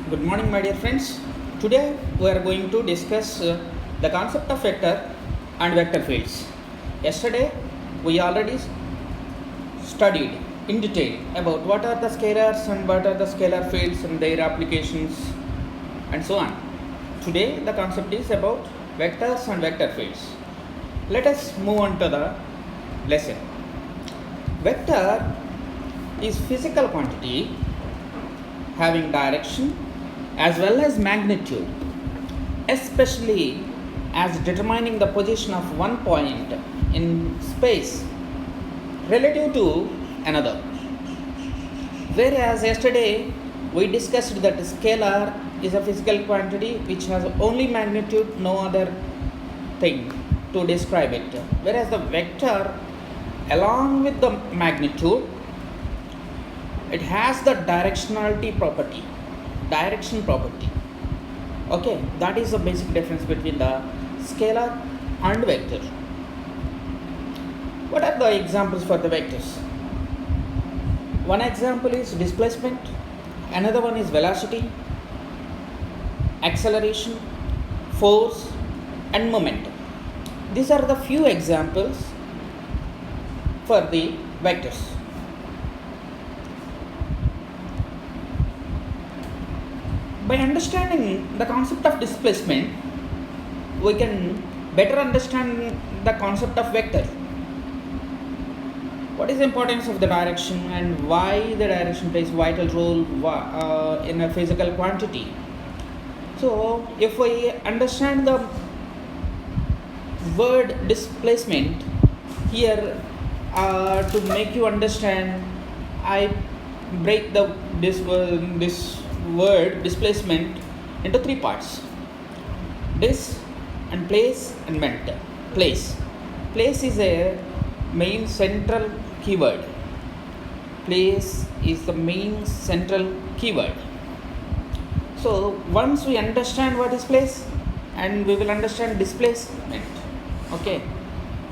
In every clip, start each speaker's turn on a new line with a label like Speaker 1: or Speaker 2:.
Speaker 1: Good morning, my dear friends. Today we are going to discuss the concept of vector and vector fields. Yesterday we already studied in detail about what are the scalars and what are the scalar fields and their applications and so on. Today the concept is about vectors and vector fields. Let us move on to the lesson. Vector is physical quantity having direction as well as magnitude, especially as determining the position of one point in space relative to another. Whereas yesterday we discussed that scalar is a physical quantity which has only magnitude, no other thing to describe it. Whereas the vector, along with the magnitude, it has the direction property. Okay, that is the basic difference between the scalar and vector. What are the examples for the vectors? One example is displacement, another one is velocity, acceleration, force and momentum. These are the few examples for the vectors. By understanding the concept of displacement, we can better understand the concept of vector. What is the importance of the direction and why the direction plays vital role in a physical quantity? So, if we understand the word displacement here, to make you understand, I break this word displacement into three parts: dis and place and mental. Place is a main central keyword. Place is the main central keyword. So once we understand what is place, and we will understand displacement. Okay,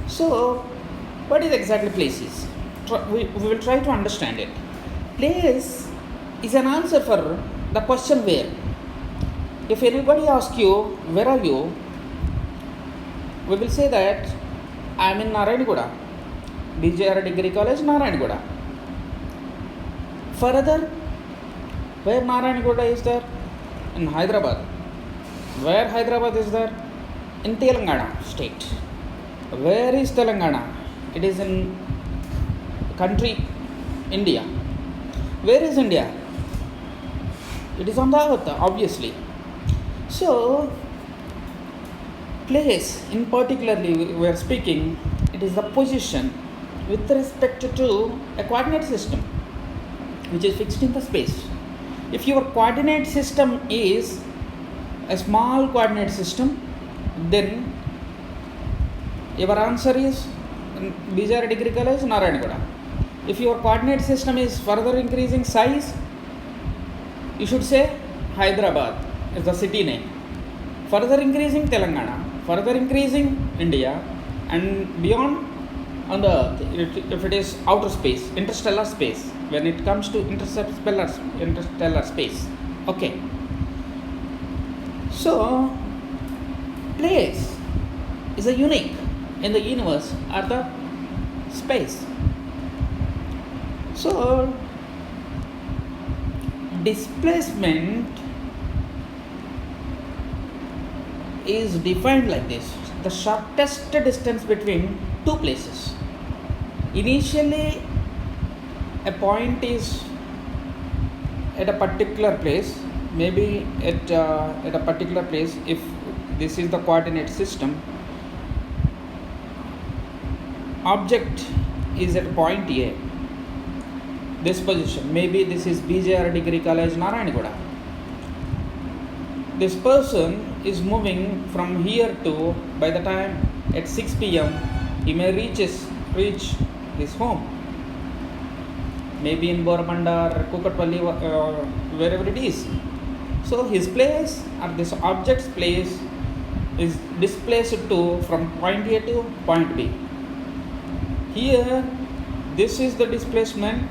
Speaker 1: so what is exactly place is? We will try to understand it. Place is an answer for the question where. If anybody asks you, where are you? We will say that I am in Narayanguda, BJR Degree College, Narayanguda. Further, where Narayanguda is there? In Hyderabad. Where Hyderabad is there? In Telangana state. Where is Telangana? It is in country India. Where is India? It is on the earth, obviously. So, place in particularly we are speaking, it is the position with respect to a coordinate system which is fixed in the space. If your coordinate system is a small coordinate system, then your answer is BJR Degree College, Narayanguda. If your coordinate system is further increasing size, you should say Hyderabad is the city name. Further increasing Telangana, further increasing India, and beyond on the earth, if it is outer space, interstellar space, when it comes to interstellar space. Okay. So, place is a unique in the universe or the space. So, displacement is defined like this: the shortest distance between two places. Initially, a point is at a particular place, maybe at a particular place. If this is the coordinate system, object is at point A. This position, maybe this is BJR Degree College, Narayanguda. This person is moving from here to, by the time at 6 p.m. he may reach his home, maybe in Borabanda or Kukatpalli, wherever it is. So his place or this object's place is displaced to from point A to point B. Here, this is the displacement.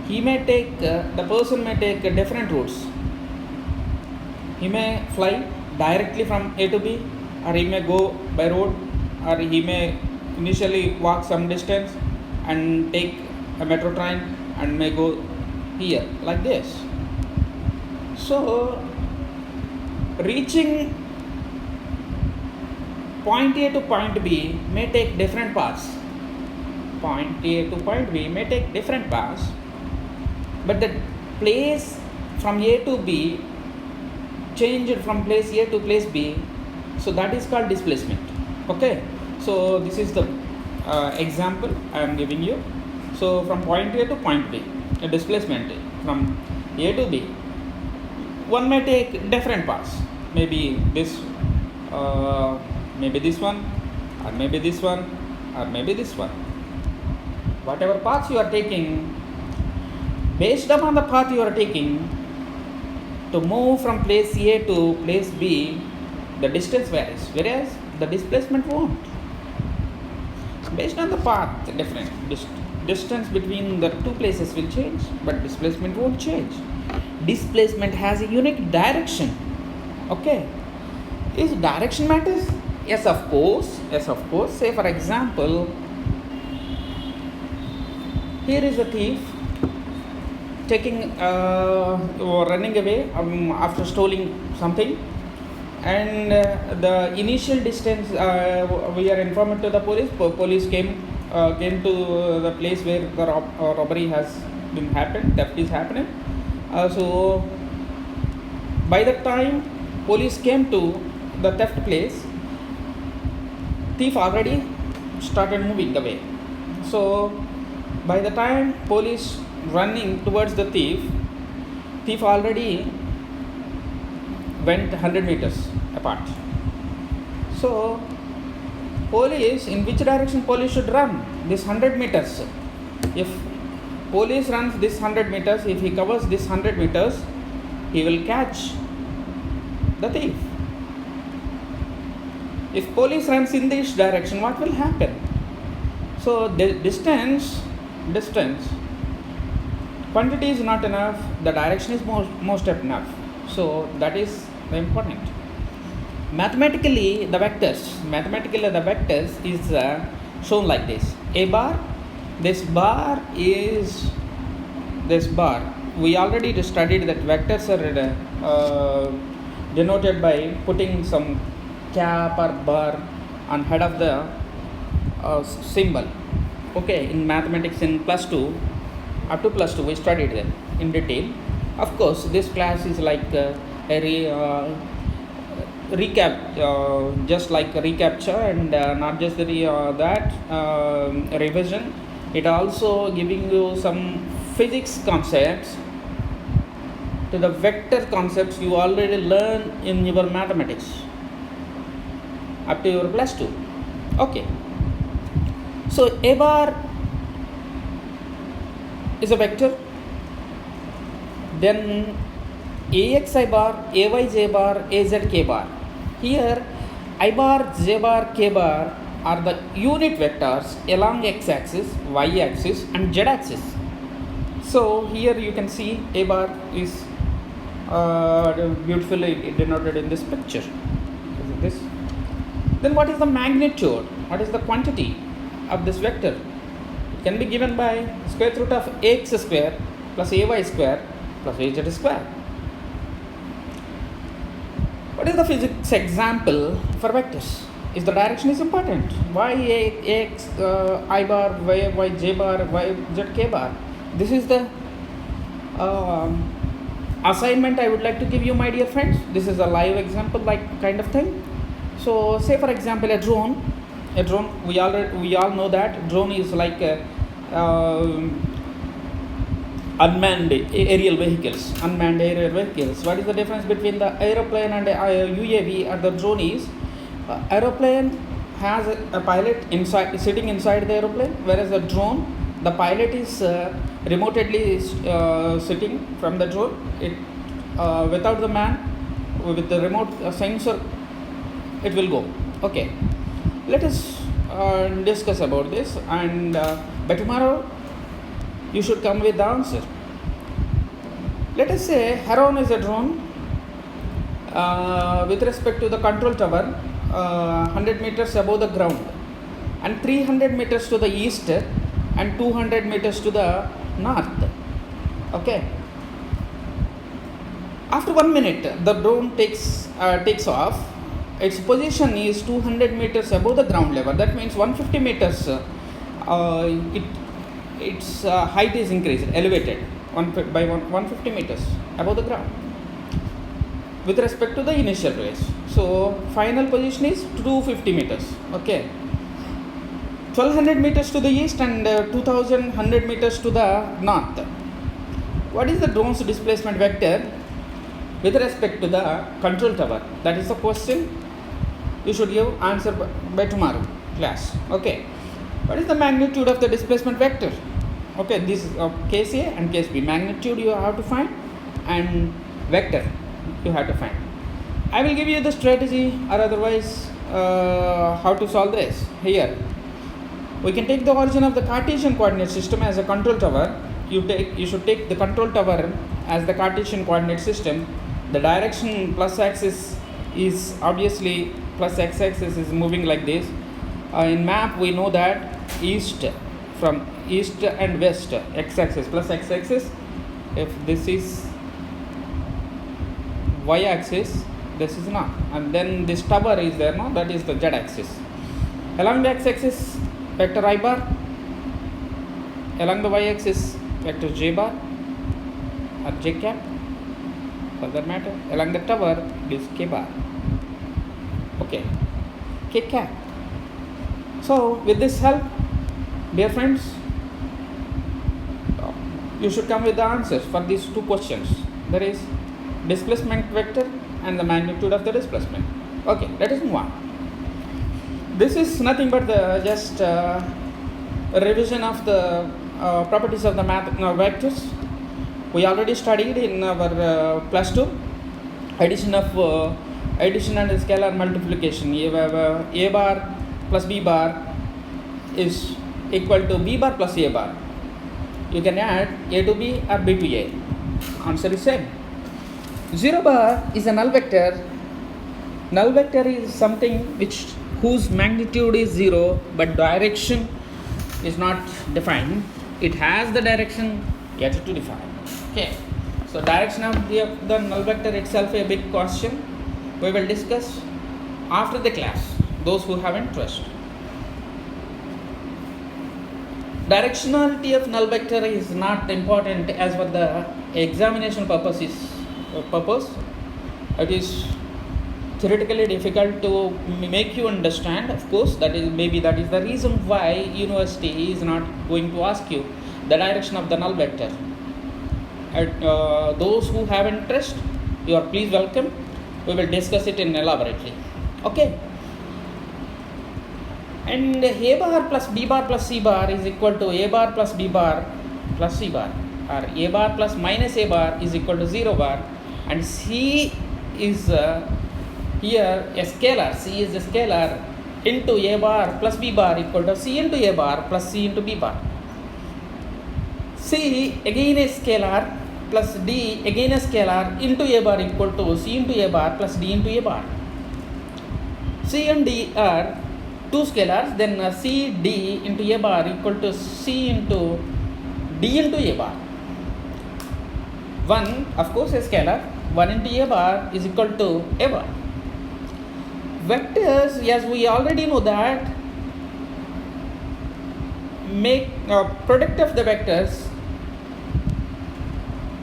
Speaker 1: The person may take different routes. He may fly directly from A to B, or he may go by road, or he may initially walk some distance and take a metro train and may go here like this. So reaching point A to point B may take different paths. Point A to point B may take different paths, but the place from A to B changed from place A to place B, so that is called displacement. Okay, so this is the example I am giving you. So from point A to point B, a displacement from A to B, one may take different paths. Maybe this one, or maybe this one, or maybe this one. Whatever paths you are taking, based upon the path you are taking, to move from place A to place B, the distance varies, whereas the displacement won't. Based on the path, different distance between the two places will change, but displacement won't change. Displacement has a unique direction. Okay, is direction matters? Yes, of course. Say for example, here is a thief or running away after stealing something, and the initial distance we are informed to the police. Police came to the place where the robbery has been happened, theft is happening. So by the time police came to the theft place, thief already started moving away. So by the time police running towards the thief already went 100 meters apart. So police, in which direction police should run? This 100 meters. If police runs this 100 meters, if he covers this 100 meters, he will catch the thief. If police runs in this direction, what will happen? So the distance, quantity is not enough, the direction is most enough. So that is important. Mathematically the vectors is shown like this. A bar, this bar is this bar. We already studied that vectors are denoted by putting some cap or bar on head of the symbol. Okay, in mathematics in +2, up to +2 we studied them in detail. Of course, this class is like a recap, just like a recapture, and not just revision. It also giving you some physics concepts to the vector concepts you already learned in your mathematics up to your +2. Okay, so A bar is a vector, then AXI bar, AYJ bar, AZK bar. Here I bar, J bar, K bar are the unit vectors along x-axis, y-axis and z-axis. So here you can see A bar is beautifully denoted in this picture. Is this? Then what is the magnitude? What is the quantity of this vector? It can be given by square root of ax square plus ay square plus az square. What is the physics example for vectors? Is the direction is important. Y x I bar, y j bar, y z k bar. This is the assignment I would like to give you, my dear friends. This is a live example like kind of thing. So say for example a drone, we all know that drone is like unmanned aerial vehicles. What is the difference between the aeroplane and UAV or the drone is aeroplane has a pilot sitting inside the aeroplane, whereas the drone, the pilot is remotely sitting from the drone. It without the man, with the remote sensor, it will go. Okay, let us discuss about this, and by tomorrow you should come with the answer. Let us say Heron is a drone with respect to the control tower, 100 meters above the ground, and 300 meters to the east and 200 meters to the north. Okay. After 1 minute, the drone takes off. Its position is 200 meters above the ground level. That means 150 meters. Its height is increased, elevated by 150 meters above the ground with respect to the initial raise. So final position is 250 meters. Okay. 1200 meters to the east and 2100 meters to the north. What is the drone's displacement vector with respect to the control tower? That is the question you should give answer by tomorrow class. Okay. What is the magnitude of the displacement vector? Okay, this is case A and case B. Magnitude you have to find and vector you have to find. I will give you the strategy or otherwise how to solve this. Here we can take the origin of the Cartesian coordinate system as a control tower. You should take the control tower as the Cartesian coordinate system. The direction plus axis is obviously plus x axis is moving like this. In map we know that east from east and west, x axis plus x axis. If this is y axis, this is not, and then this tower is there, no, that is the z axis. Along the x axis vector I bar, along the y axis vector j bar or j cap for that matter. Along the tower it is k bar. Okay, k cap. So with this help, dear friends, you should come with the answers for these two questions. That is displacement vector and the magnitude of the displacement. Okay, let us move on. This is nothing but the just a revision of the properties of the math vectors. We already studied in our plus 2 addition and scalar multiplication. A bar plus b bar is equal to b bar plus a bar. You can add a to b or b to a. Answer is same. 0 bar is a null vector. Null vector is something whose magnitude is 0 but direction is not defined. It has the direction yet to define. Okay. So direction of the null vector itself a big question. We will discuss after the class, those who have interest. Directionality of null vector is not important as for the examination purpose. It is theoretically difficult to make you understand. Of course, that is the reason why university is not going to ask you the direction of the null vector. Those who have interest, you are please welcome. We will discuss it in elaborately. Okay. And a bar plus b bar plus c bar is equal to a bar plus b bar plus c bar, or a bar plus minus a bar is equal to 0 bar, and c is here a scalar. C is a scalar into a bar plus b bar equal to c into a bar plus c into b bar. C again a scalar plus d again a scalar into a bar equal to c into a bar plus d into a bar. C and d are two scalars, then c d into a bar equal to c into d into a bar. 1 of course a scalar, 1 into a bar is equal to a bar. Vectors, yes, we already know that make product of the vectors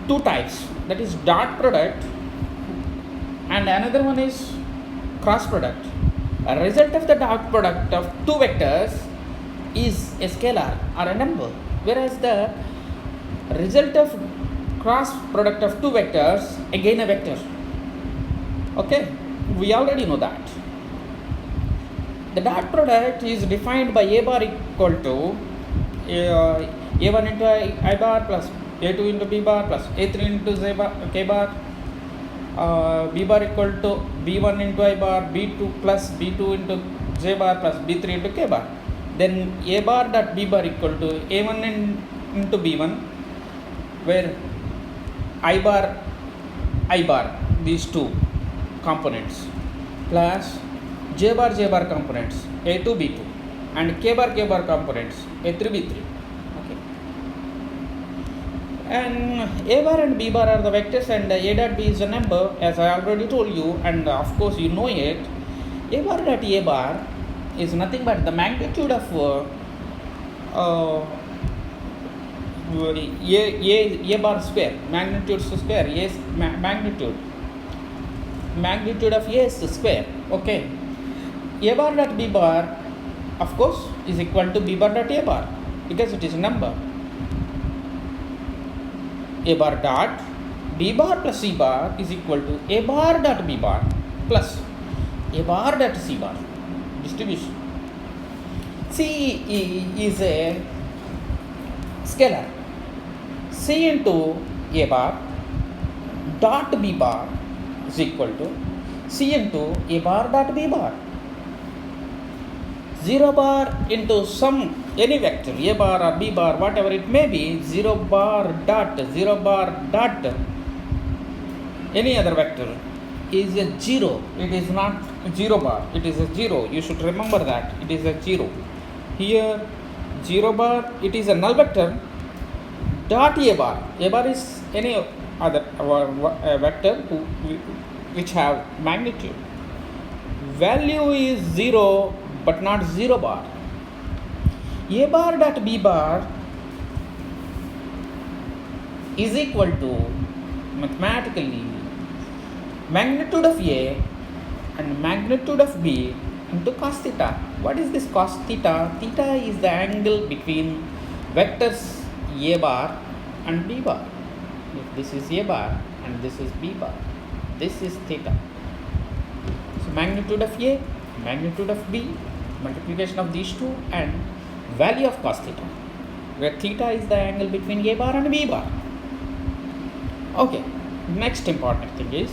Speaker 1: two types, that is dot product and another one is cross product. A result of the dot product of two vectors is a scalar or a number, whereas the result of cross product of two vectors again a vector. Okay, we already know that. The dot product is defined by a bar equal to a1 into I bar plus a2 into b bar plus a3 into k bar, b bar equal to b1 into I bar, b2 plus b2 into j bar plus b3 into k bar. Then a bar dot b bar equal to a1 into b1, where I bar these two components plus j bar components a2 b2 and k bar components a3 b3. Okay, and a bar and b bar are the vectors and a dot b is a number, as I already told you, and of course you know it. A bar dot a bar is nothing but the magnitude of a bar square, magnitude square, magnitude of a square. Okay, a bar dot b bar of course is equal to b bar dot a bar because it is a number. A bar dot b bar plus c bar is equal to a bar dot b bar plus a bar dot c bar. Distribution. C is a scalar. C into a bar dot b bar is equal to C into a bar dot b bar. 0 bar into some any vector, a bar or b bar, whatever it may be, 0 bar dot any other vector is a 0. It is not 0 bar, it is a 0. You should remember that it is a 0. Here 0 bar, it is a null vector. Dot a bar is any other vector which have magnitude. Value is 0 but not 0 bar. A bar dot b bar is equal to mathematically magnitude of a and magnitude of b into cos theta. What is this cos theta? Theta is the angle between vectors a bar and b bar. If this is a bar and this is b bar, this is theta. So magnitude of a, magnitude of b, multiplication of these two, and value of cos theta, where theta is the angle between a bar and b bar. Okay, next important thing is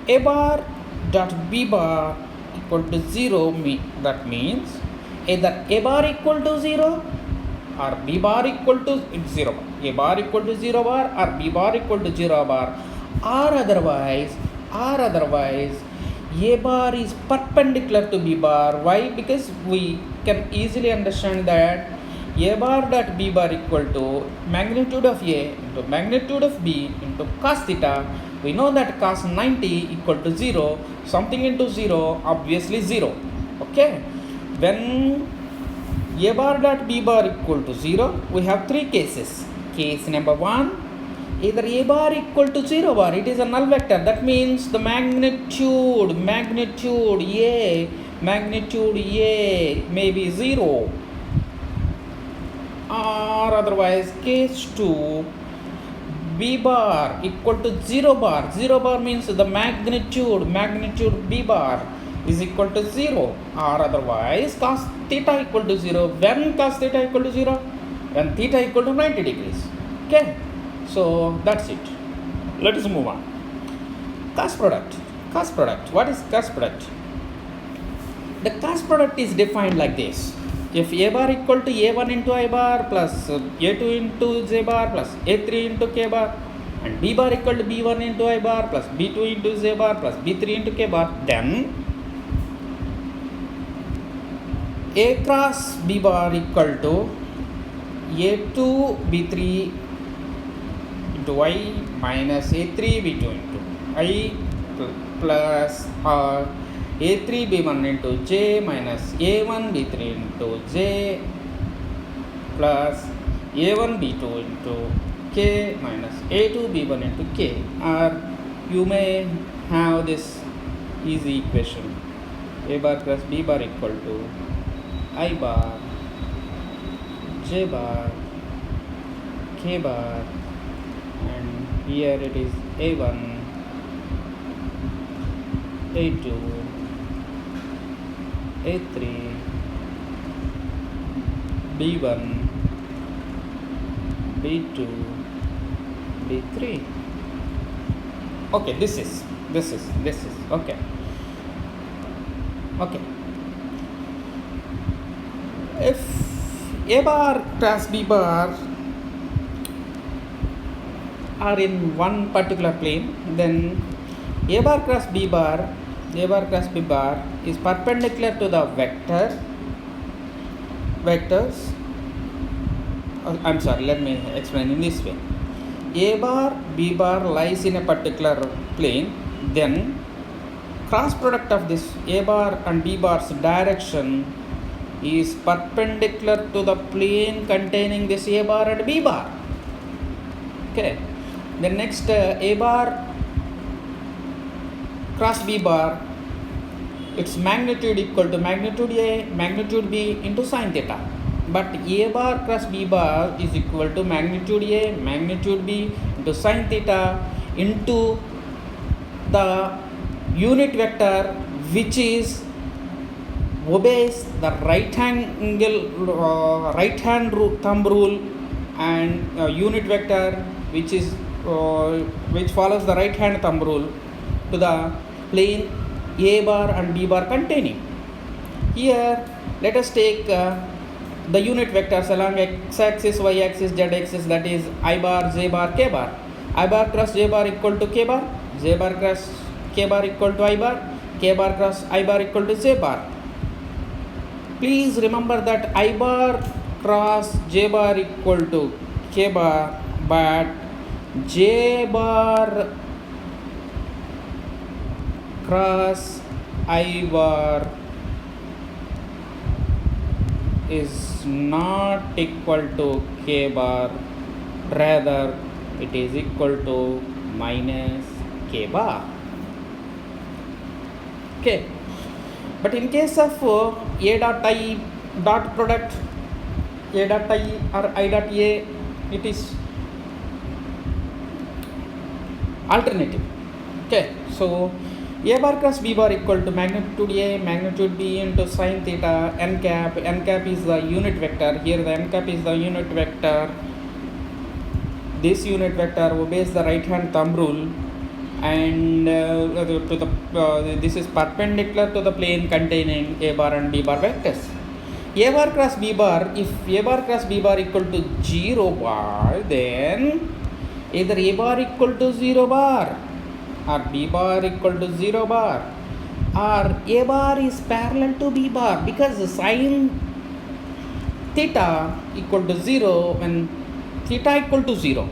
Speaker 1: a bar dot b bar equal to 0. That means either a bar equal to 0 or b bar equal to 0 bar. A bar equal to 0 bar or b bar equal to 0 bar, or otherwise a bar is perpendicular to b bar. Why? Because we can easily understand that a bar dot b bar equal to magnitude of a into magnitude of b into cos theta. We know that cos 90 equal to 0. Something into 0, obviously 0. Okay, when a bar dot b bar equal to 0, we have three cases. Case number 1, either a bar equal to 0 bar, it is a null vector. That means the magnitude a may be 0. Or otherwise, case 2, b bar equal to 0 bar. 0 bar means the magnitude b bar is equal to 0. Or otherwise, cos theta equal to 0. When cos theta equal to 0? When theta equal to 90 degrees. Okay, so that's it. Let us move on. Cost product. What is cost product? The cost product is defined like this. If a bar equal to a1 into I bar plus a2 into j bar plus a3 into k bar, and b bar equal to b1 into I bar plus b2 into j bar plus b3 into k bar, then a cross b bar equal to a2 b3 into I minus a3 b2 into I plus a3 b1 into j minus a1 b3 into j plus a1 b2 into k minus a2 b1 into k. Or you may have this easy equation: a bar plus b bar equal to I bar j bar k bar, and here it is a1 a2 a3 b1 b2 b3. Okay, this is okay. If a bar plus b bar are in one particular plane, then A bar cross B bar, A bar cross B bar is perpendicular to the vectors. I'm sorry, let me explain in this way. A bar, B bar lies in a particular plane, then cross product of this A bar and B bar's direction is perpendicular to the plane containing this A bar and B bar. Okay, then next A bar cross B bar, its magnitude equal to magnitude A, magnitude B into sine theta. But A bar cross B bar is equal to magnitude A, magnitude B into sine theta into the unit vector which is obeys the right hand thumb rule, and unit vector which is which follows the right hand thumb rule to the plane A bar and B bar containing. Here let us take the unit vectors along x-axis, y-axis, z-axis, that is I bar, j bar, k bar. I bar cross j bar equal to k bar, j bar cross k bar equal to I bar, k bar cross I bar equal to j bar. Please remember that I bar cross j bar equal to k bar, but j bar cross I bar is not equal to k bar, rather it is equal to minus k bar. Okay, but in case of A dot I dot product, A dot I or I dot A, it is alternative. Okay, so A bar cross B bar equal to magnitude A, magnitude B into sine theta, n cap. N cap is the unit vector. Here the n cap is the unit vector. This unit vector obeys the right hand thumb rule, and this is perpendicular to the plane containing A bar and B bar vectors. A bar cross B bar, if A bar cross B bar equal to 0 bar, then either A bar equal to 0 bar or B bar equal to 0 bar, or A bar is parallel to B bar, because the sine theta equal to 0 when theta equal to 0.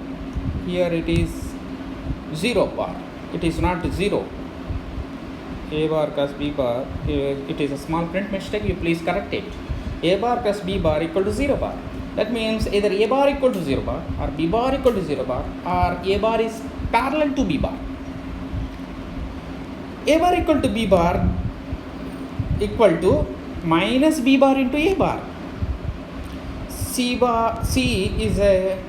Speaker 1: Here it is 0 bar, it is not 0. A bar cross B bar, it is a small print mistake, you please correct it. A bar cross B bar equal to 0 bar. That means either A bar equal to 0 bar or B bar equal to 0 bar, or A bar is parallel to B bar. A bar equal to B bar equal to minus B bar into A bar. C is a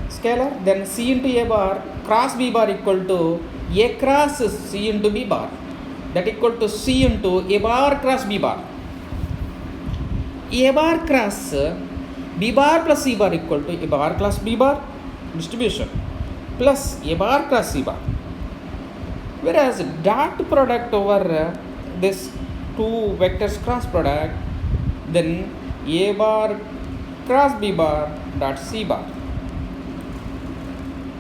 Speaker 1: scalar, then C into A bar cross B bar equal to A cross C into B bar, that equal to C into A bar cross B bar. A bar cross B bar plus C bar equal to A bar cross B bar distribution plus A bar cross C bar. Whereas dot product over this two vectors cross product, then A bar cross B bar dot C bar.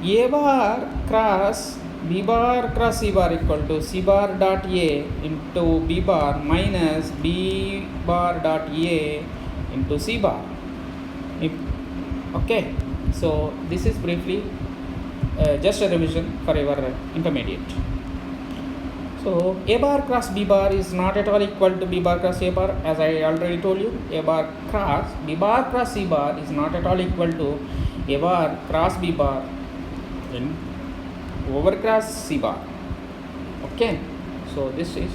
Speaker 1: A bar cross B bar cross C bar equal to C bar dot A into B bar minus B bar dot A into C bar. Okay, so this is briefly just a revision for your intermediate. So A bar cross B bar is not at all equal to B bar cross A bar, as I already told you. A bar cross B bar cross C bar is not at all equal to A bar cross B bar in over cross C bar. Okay, so this is.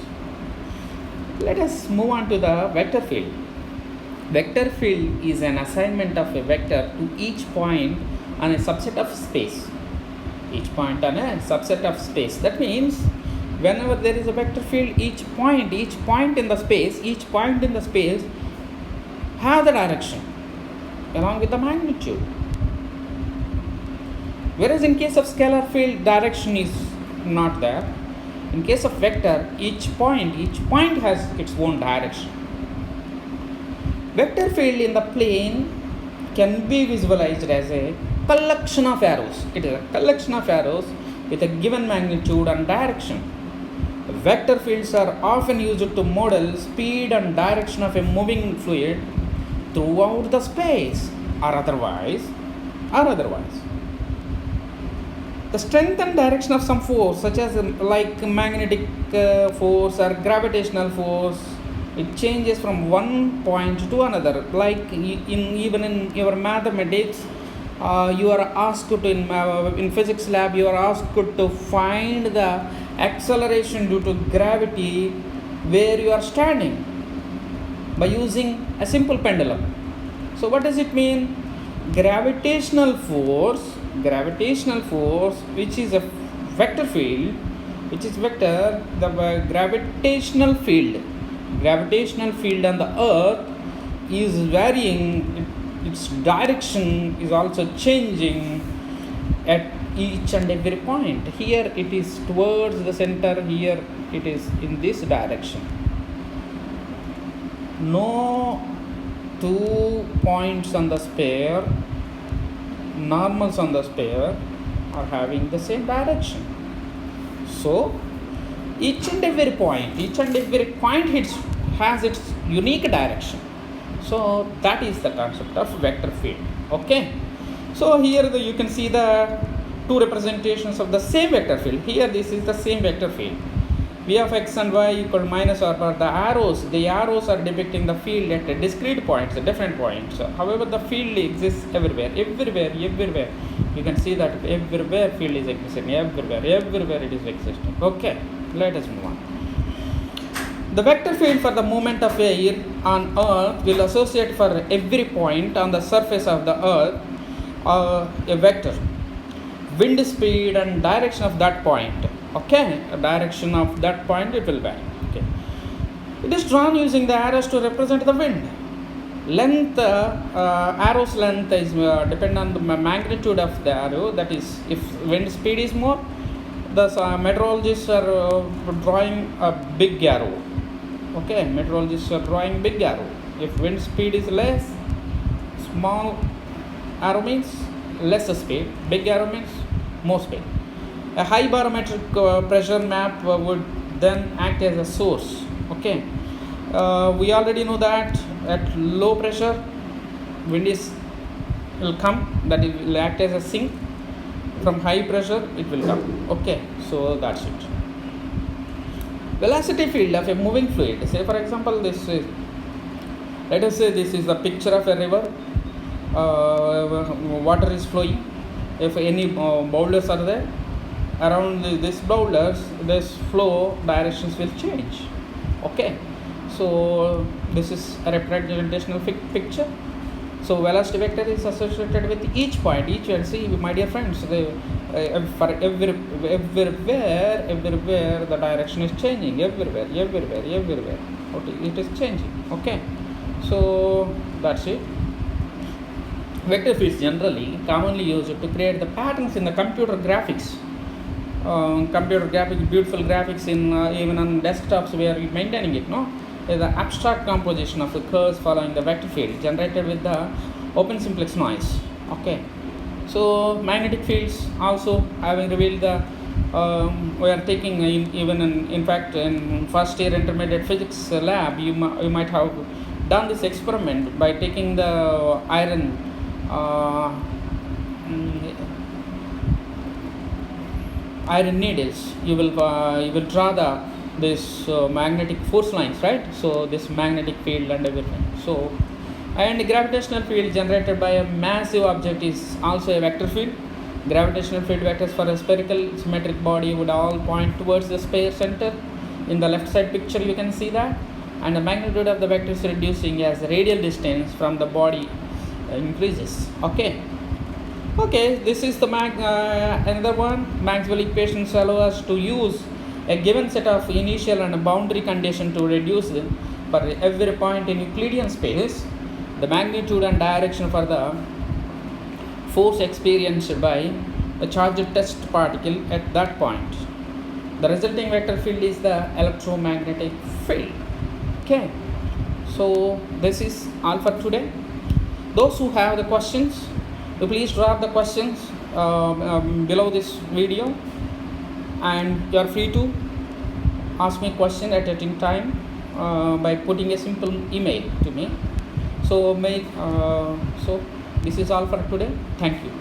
Speaker 1: Let us move on to the vector field. Vector field is an assignment of a vector to each point on a subset of space. Each point on a subset of space. That means whenever there is a vector field, each point in the space have the direction along with the magnitude. Whereas in case of scalar field, direction is not there. In case of vector, each point has its own direction. Vector field in the plane can be visualized as a collection of arrows. It is a collection of arrows with a given magnitude and direction. Vector fields are often used to model speed and direction of a moving fluid throughout the space or otherwise. The strength and direction of some force, such as like magnetic force or gravitational force, it changes from one point to another. Like even in your mathematics, you are asked to in physics lab, you are asked to find the acceleration due to gravity where you are standing by using a simple pendulum. So what does it mean? Gravitational force, which is a vector field, which is vector, the gravitational field on the earth is varying, its direction is also changing at each and every point. Here it is towards the center, here it is in this direction. No 2 points on the sphere, normals on the sphere, are having the same direction. So each and every point has its unique direction. So that is the concept of vector field. Okay. So here you can see the two representations of the same vector field. Here this is the same vector field. V of x and y equal minus or the arrows are depicting the field at discrete points, different points. However, the field exists everywhere. You can see that everywhere field is existing. Everywhere it is existing. Okay, let us move on. The vector field for the movement of air on earth will associate for every point on the surface of the earth a vector, wind speed and direction of that point. Okay, direction of that point it will vary. Okay, it is drawn using the arrows to represent the wind. Length, arrow's length is depend on the magnitude of the arrow. That is, if wind speed is more, the meteorologists are drawing a big arrow. Okay, meteorologists are drawing big arrow. If wind speed is less, small arrow means less speed, big arrow means more speed. A high barometric pressure map would then act as a source. Okay, we already know that at low pressure wind will come, that it will act as a sink. From high pressure it will come. Okay, so that's it. Velocity field of a moving fluid. Say for example, this is, let us say this is the picture of a river. Water is flowing. If any boulders are there around these boulders, this flow directions will change. Okay, so this is a representational picture. So velocity vector is associated with each point. See, my dear friends, for everywhere the direction is changing. Everywhere. Okay, it is changing. Okay, so that's it. Vector fields generally commonly used to create the patterns in the computer graphics. Beautiful graphics in even on desktops where you're maintaining it. No, the abstract composition of the curves following the vector field generated with the open simplex noise. Okay, so magnetic fields also having revealed the we are taking in fact in first year intermediate physics lab, you might have done this experiment by taking the iron needles. You will draw this magnetic force lines, right? So this magnetic field and everything. So, and gravitational field generated by a massive object is also a vector field. Gravitational field vectors for a spherical symmetric body would all point towards the sphere center. In the left side picture you can see that, and the magnitude of the vector is reducing as the radial distance from the body increases. Okay, this is the another one. Maxwell equations allow us to use a given set of initial and boundary condition to reduce for every point in Euclidean space the magnitude and direction for the force experienced by the charged test particle at that point. The resulting vector field is the electromagnetic field. Okay, so this is all for today. Those who have the questions, please drop the questions below this video, and you are free to ask me question at any time by putting a simple email to me. So this is all for today. Thank you.